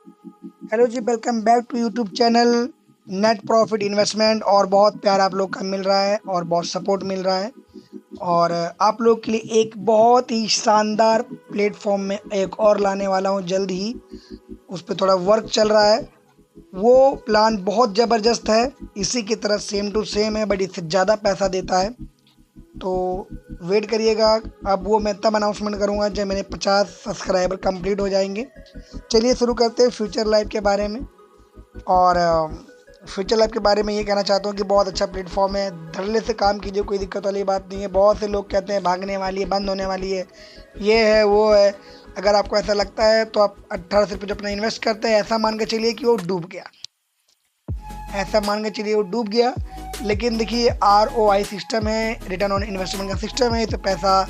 Hello ji, welcome back to YouTube channel net profit investment. और बहुत प्यार आप लोग का मिल रहा है और बहुत सपोर्ट मिल रहा है। और आप लोग के लिए एक बहुत ही शानदार प्लेटफॉर्म में एक और लाने वाला हूँ जल्द ही। उस पे थोड़ा वर्क चल रहा है। वो प्लान बहुत ज़बरदस्त है, इसी की तरह सेम टू सेम है, बट इससे ज़्यादा पैसा देता है। तो वेट करिएगा। अब वो मैं तब अनाउंसमेंट करूँगा जब मेरे 50 सब्सक्राइबर कंप्लीट हो जाएंगे। चलिए शुरू करते हैं फ्यूचर लाइफ के बारे में। और फ्यूचर लैब के बारे में ये कहना चाहता हूँ कि बहुत अच्छा प्लेटफॉर्म है। धड़ल्ले से काम कीजिए, कोई दिक्कत वाली बात नहीं है। बहुत से लोग कहते हैं भागने वाली है, बंद होने वाली है, ये है वो है। अगर आपको ऐसा लगता है तो आप 18 रुपये जो अपना इन्वेस्ट करते हैं, ऐसा मान के चलिए कि वो डूब गया। ऐसा मान के चलिए वो डूब गया। लेकिन देखिए, ROI सिस्टम है, रिटर्न ऑन इन्वेस्टमेंट का सिस्टम है, तो पैसा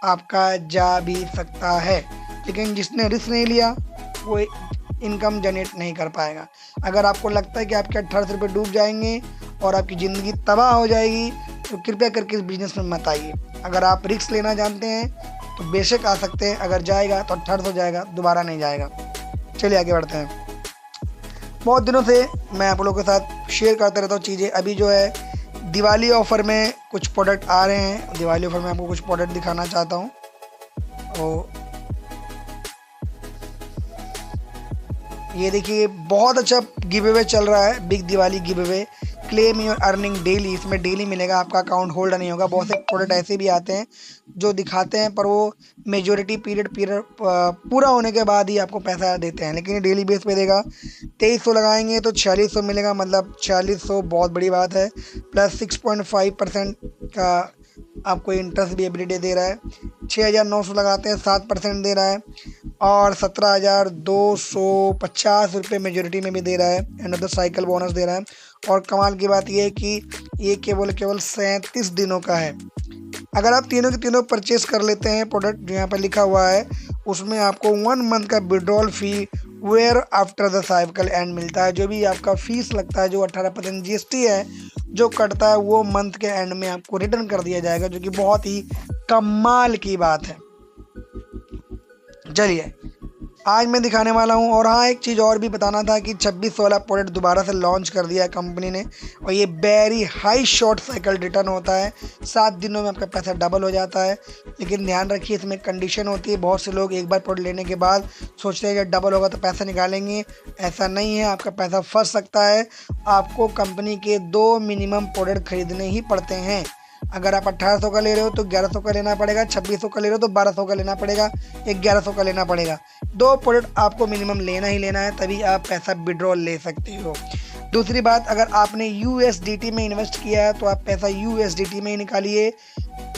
आपका जा भी सकता है। लेकिन जिसने रिस्क नहीं लिया वो इनकम जनरेट नहीं कर पाएगा। अगर आपको लगता है कि आपके 18 रुपये डूब जाएंगे और आपकी ज़िंदगी तबाह हो जाएगी, तो कृपया करके इस बिजनेस में मत आइए। अगर आप रिस्क लेना जानते हैं तो बेशक आ सकते हैं। अगर जाएगा तो 1800 जाएगा, दोबारा नहीं जाएगा। चलिए आगे बढ़ते हैं। बहुत दिनों से मैं आप लोगों के साथ शेयर करता रहता हूँ चीज़ें। अभी जो है दिवाली ऑफ़र में कुछ प्रोडक्ट आ रहे हैं। दिवाली ऑफ़र में आपको कुछ प्रोडक्ट दिखाना चाहता हूँ। तो ये देखिए, बहुत अच्छा गिव अवे चल रहा है, big Diwali give away. Claim your earning daily, इसमें डेली मिलेगा, आपका अकाउंट होल्ड नहीं होगा। बहुत से प्रोडक्ट ऐसे भी आते हैं जो दिखाते हैं पर वो मेजोरिटी पीरियड पूरा होने के बाद ही आपको पैसा देते हैं, लेकिन ये डेली बेस पे देगा। 2300 लगाएंगे तो 4600 मिलेगा, मतलब 4600 बहुत बड़ी बात है। प्लस 6.5% का आपको इंटरेस्ट भी एवरीडे दे रहा है। 6900 लगाते हैं, 7% दे रहा है। और 17,250 रुपये मेजोरिटी में भी दे रहा है। End of the cycle bonus दे रहा है। और कमाल की बात यह है कि ये केवल केवल 37 दिनों का है। अगर आप तीनों के तीनों परचेस कर लेते हैं प्रोडक्ट जो यहाँ पर लिखा हुआ है, उसमें आपको 1 मंथ का withdrawal fee where after the cycle end मिलता है। जो भी आपका फीस लगता है, जो 18% GST है जो कटता है, वो मंथ के एंड में आपको रिटर्न कर दिया जाएगा, जो कि बहुत ही कमाल की बात है। चलिए आज मैं दिखाने वाला हूँ। और हाँ, एक चीज़ और भी बताना था कि 26 वाला प्रोडक्ट दोबारा से लॉन्च कर दिया है कंपनी ने। और ये very high short cycle return होता है, 7 दिनों में आपका पैसा डबल हो जाता है। लेकिन ध्यान रखिए, इसमें कंडीशन होती है। बहुत से लोग एक बार प्रोडक्ट लेने के बाद सोचते हैं कि डबल होगा तो पैसा निकालेंगे। ऐसा नहीं है, आपका पैसा फंस सकता है। आपको कंपनी के 2 मिनिमम प्रोडक्ट खरीदने ही पड़ते हैं। अगर आप 1800 का ले रहे हो तो 1100 का लेना पड़ेगा, 2600 का ले रहे हो तो 1200 का लेना पड़ेगा, 1100 का लेना पड़ेगा। 2 प्रोडक्ट आपको मिनिमम लेना ही लेना है, तभी आप पैसा विड्रॉल ले सकते हो। दूसरी बात, अगर आपने USDT में इन्वेस्ट किया है तो आप पैसा USDT में ही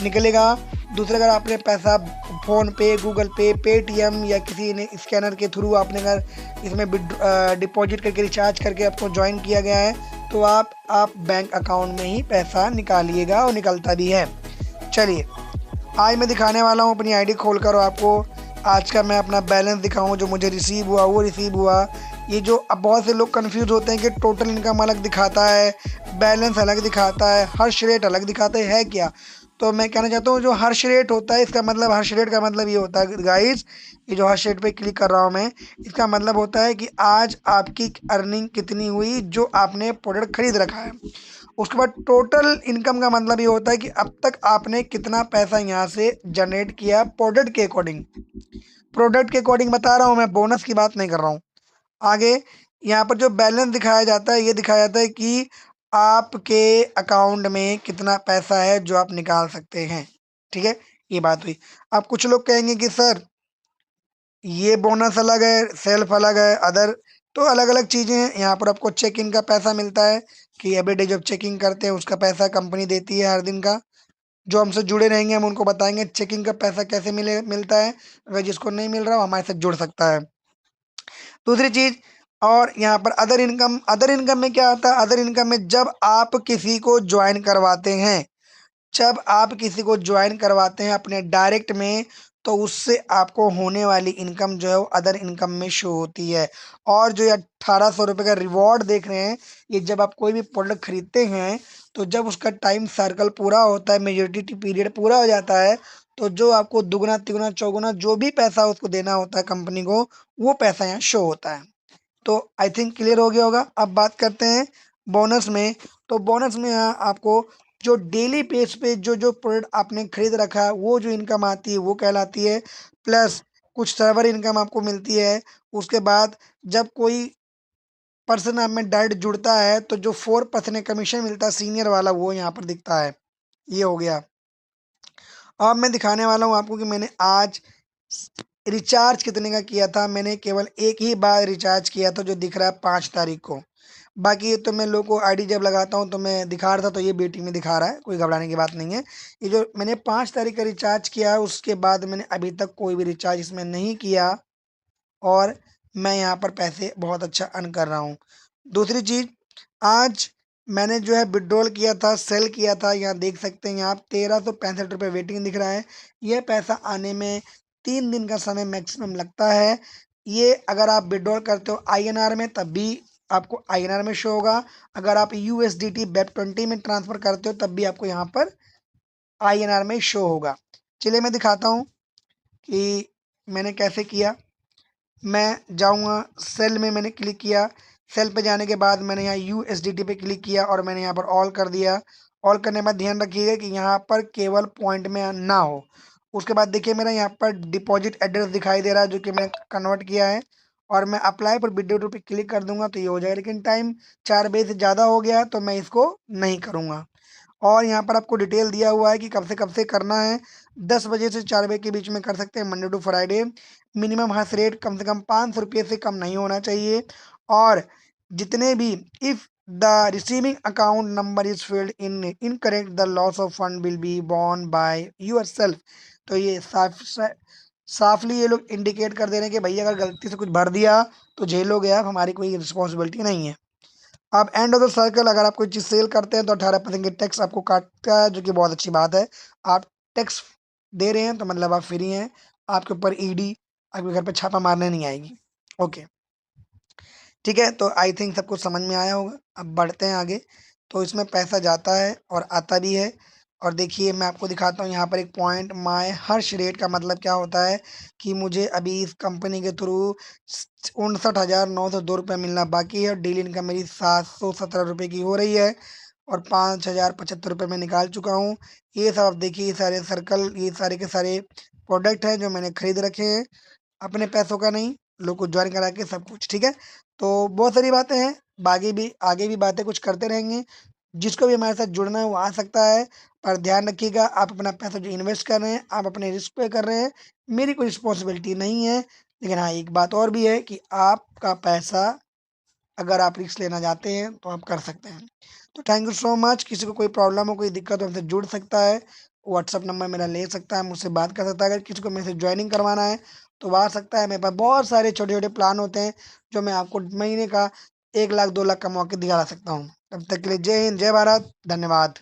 निकलेगा। दूसरा, अगर आपने पैसा फ़ोन पे, गूगल पे, पेटीएम या किसी ने स्कैनर के थ्रू आपने अगर इसमें डिपॉजिट करके रिचार्ज करके आपको ज्वाइन किया गया है, तो आप बैंक अकाउंट में ही पैसा निकालिएगा, और निकलता भी है। चलिए आज मैं दिखाने वाला हूँ अपनी आईडी खोलकर, और आपको आज का मैं अपना बैलेंस दिखाऊँ जो मुझे रिसीव हुआ, वो रिसीव हुआ। ये जो अब बहुत से लोग कंफ्यूज होते हैं कि टोटल इनकम अलग दिखाता है, बैलेंस अलग दिखाता है, हर्ष रेट अलग दिखाते है क्या। तो मैं कहना चाहता हूँ, जो हर्ष रेट होता है, इसका मतलब हर्ष रेट का मतलब ये होता है गाइस, ये जो हर्ष रेट पे क्लिक कर रहा हूँ मैं, इसका मतलब होता है कि आज आपकी अर्निंग कितनी हुई जो आपने प्रोडक्ट खरीद रखा है। उसके बाद टोटल इनकम का मतलब ये होता है कि अब तक आपने कितना पैसा यहाँ से जनरेट किया प्रोडक्ट के अकॉर्डिंग। प्रोडक्ट के अकॉर्डिंग बता रहा हूँ मैं, बोनस की बात नहीं कर रहा हूँ। आगे यहाँ पर जो बैलेंस दिखाया जाता है, ये दिखाया जाता है कि आपके अकाउंट में कितना पैसा है जो आप निकाल सकते हैं। ठीक है, ये बात हुई। अब कुछ लोग कहेंगे कि सर ये बोनस अलग है, सेल्फ अलग है, अदर, तो अलग अलग चीज़ें हैं। यहाँ पर आपको चेक इन का पैसा मिलता है कि एवरीडे जब चेकिंग करते हैं उसका पैसा कंपनी देती है हर दिन का। जो हमसे जुड़े रहेंगे हम उनको बताएंगे चेकिंग का पैसा कैसे मिलता है। अगर जिसको नहीं मिल रहा वो हमारे साथ जुड़ सकता है। दूसरी चीज़, और यहाँ पर अदर इनकम, अदर इनकम में क्या आता है, अदर इनकम में जब आप किसी को ज्वाइन करवाते हैं, जब आप किसी को ज्वाइन करवाते हैं अपने डायरेक्ट में, तो उससे आपको होने वाली इनकम जो है वो अदर इनकम में शो होती है। और जो ये 1800 रुपये का रिवॉर्ड देख रहे हैं, ये जब आप कोई भी प्रोडक्ट खरीदते हैं, तो जब उसका टाइम सर्कल पूरा होता है, मेजोरिटी पीरियड पूरा हो जाता है, तो जो आपको दुगना तिगुना चौगुना जो भी पैसा उसको देना होता है कंपनी को, वो पैसा यहाँ शो होता है। तो आई थिंक क्लियर हो गया होगा। अब बात करते हैं बोनस में। तो बोनस में यहाँ आपको जो डेली बेस पे जो प्रोडक्ट आपने खरीद रखा है वो जो इनकम आती है वो कहलाती है, प्लस कुछ सर्वर इनकम आपको मिलती है। उसके बाद जब कोई पर्सन आप में डायरेक्ट जुड़ता है तो जो 4% कमीशन मिलता है सीनियर वाला वो यहाँ पर दिखता है। ये हो गया। अब मैं दिखाने वाला हूँ आपको कि मैंने आज रिचार्ज कितने का किया था। मैंने केवल एक ही बार रिचार्ज किया था जो दिख रहा है 5 तारीख को। बाकी ये तो मैं लोगों को आईडी जब लगाता हूँ तो मैं दिखा रहा था, तो ये बेटी में दिखा रहा है, कोई घबराने की बात नहीं है। ये जो मैंने 5 तारीख का रिचार्ज किया है उसके बाद मैंने अभी तक कोई भी रिचार्ज इसमें नहीं किया, और मैं यहाँ पर पैसे बहुत अच्छा अर्न कर रहा हूँ। दूसरी चीज़, आज मैंने जो है विड्रॉल किया था, सेल किया था, यहाँ देख सकते हैं आप 1365 रुपये वेटिंग दिख रहा है। यह पैसा आने में 3 दिन का समय मैक्सिमम लगता है। ये अगर आप विड्रॉल करते हो INR में तब भी आपको INR में शो होगा, अगर आप USDT वेब20 में ट्रांसफ़र करते हो तब भी आपको यहाँ पर INR में शो होगा। चलिए मैं दिखाता हूँ कि मैंने कैसे किया। मैं जाऊँगा सेल में, मैंने क्लिक किया। सेल पे जाने के बाद मैंने यहाँ USDT पे क्लिक किया और मैंने यहाँ पर ऑल कर दिया। ऑल करने के बाद ध्यान रखिएगा कि यहाँ पर केवल पॉइंट में ना हो। उसके बाद देखिए मेरा यहाँ पर डिपॉजिट एड्रेस दिखाई दे रहा है जो कि मैंने कन्वर्ट किया है, और मैं अप्लाई फॉर विड्रॉल पे क्लिक कर दूंगा तो ये हो जाएगा। लेकिन टाइम 4 बजे से ज़्यादा हो गया है तो मैं इसको नहीं करूँगा। और यहाँ पर आपको डिटेल दिया हुआ है कि कब से करना है। 10 बजे से 4 बजे के बीच में कर सकते हैं, Monday to Friday. Minimum hash rate कम से कम 500 रुपये से कम नहीं होना चाहिए। और जितने भी if the receiving account number is filled in incorrect the loss of fund will be borne by yourself. तो ये साफली ये लोग इंडिकेट कर दे रहे हैं कि भैया अगर गलती से कुछ भर दिया तो झेलोगे आप, हमारी कोई रिस्पॉन्सिबिलिटी नहीं है। अब एंड ऑफ द सर्कल, अगर आप कोई चीज़ सेल करते हैं तो 18% की टैक्स आपको काटता है, जो कि बहुत अच्छी बात है। आप टैक्स दे रहे हैं तो मतलब आप फ्री हैं, आपके ऊपर ईडी आपके घर पे छापा मारने नहीं आएगी। ओके, ठीक है, तो आई थिंक सबको समझ में आया होगा। अब बढ़ते हैं आगे। तो इसमें पैसा जाता है और आता भी है। और देखिए मैं आपको दिखाता हूँ यहाँ पर एक पॉइंट, माय हर्ष रेट का मतलब क्या होता है कि मुझे अभी इस कंपनी के थ्रू 59,902 रुपये मिलना बाकी है, और डेली इनकम मेरी 717 रुपये की हो रही है, और 5,075 रुपये मैं निकाल चुका हूँ। ये सब आप देखिए, ये सारे सर्कल, ये सारे के सारे प्रोडक्ट हैं जो मैंने खरीद रखे हैं अपने पैसों का नहीं, लोग को ज्वाइन करा के सब कुछ। ठीक है, तो बहुत सारी बातें हैं, आगे भी बातें कुछ करते रहेंगे। जिसको भी हमारे साथ जुड़ना है वो आ सकता है, पर ध्यान रखिएगा आप अपना पैसा जो इन्वेस्ट कर रहे हैं आप अपने रिस्क पे कर रहे हैं, मेरी कोई रिस्पॉन्सिबिलिटी नहीं है। लेकिन हाँ, एक बात और भी है कि आपका पैसा अगर आप रिस्क लेना चाहते हैं तो आप कर सकते हैं। तो थैंक यू सो मच। किसी को कोई प्रॉब्लम हो, कोई दिक्कत हो, हमसे जुड़ सकता है, व्हाट्सअप नंबर मेरा ले सकता है, मुझसे बात कर सकता है। अगर किसी को मेरे से ज्वाइनिंग करवाना है तो वो आ सकता है। मेरे पास बहुत सारे छोटे छोटे प्लान होते हैं जो मैं आपको महीने का 1 लाख 2 लाख कमा के दिखा सकता हूँ। तब तक के लिए जय हिंद, जय भारत, धन्यवाद।